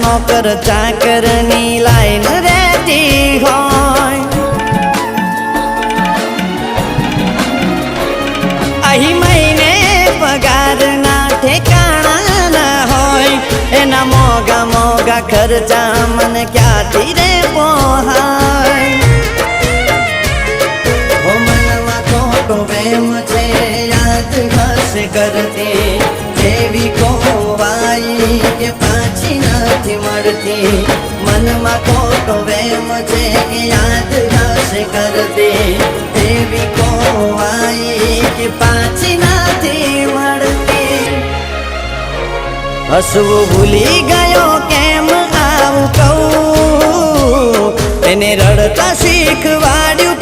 નોકર ચાકરની લાઈન રહેતી હોય અહીં મહિને પગારના ઠેકાણા ના હોય એના મોગા મોગા ખર્ચા મને ક્યાંથી રે પોહાય ઓ મનમાં ખોટો વેમ છે યાદ હશે કરતી જેવી ખોવાઈ કે પાછી નથી મળતી મનમાં ખોટો વેમ છે યાદ હશે કરતી જેવી ખોવાઈ કે પાછી નથી મળતી હસવું ભૂલી ગયો કેમ આવું કહું એને રડતા શીખવાડ્યું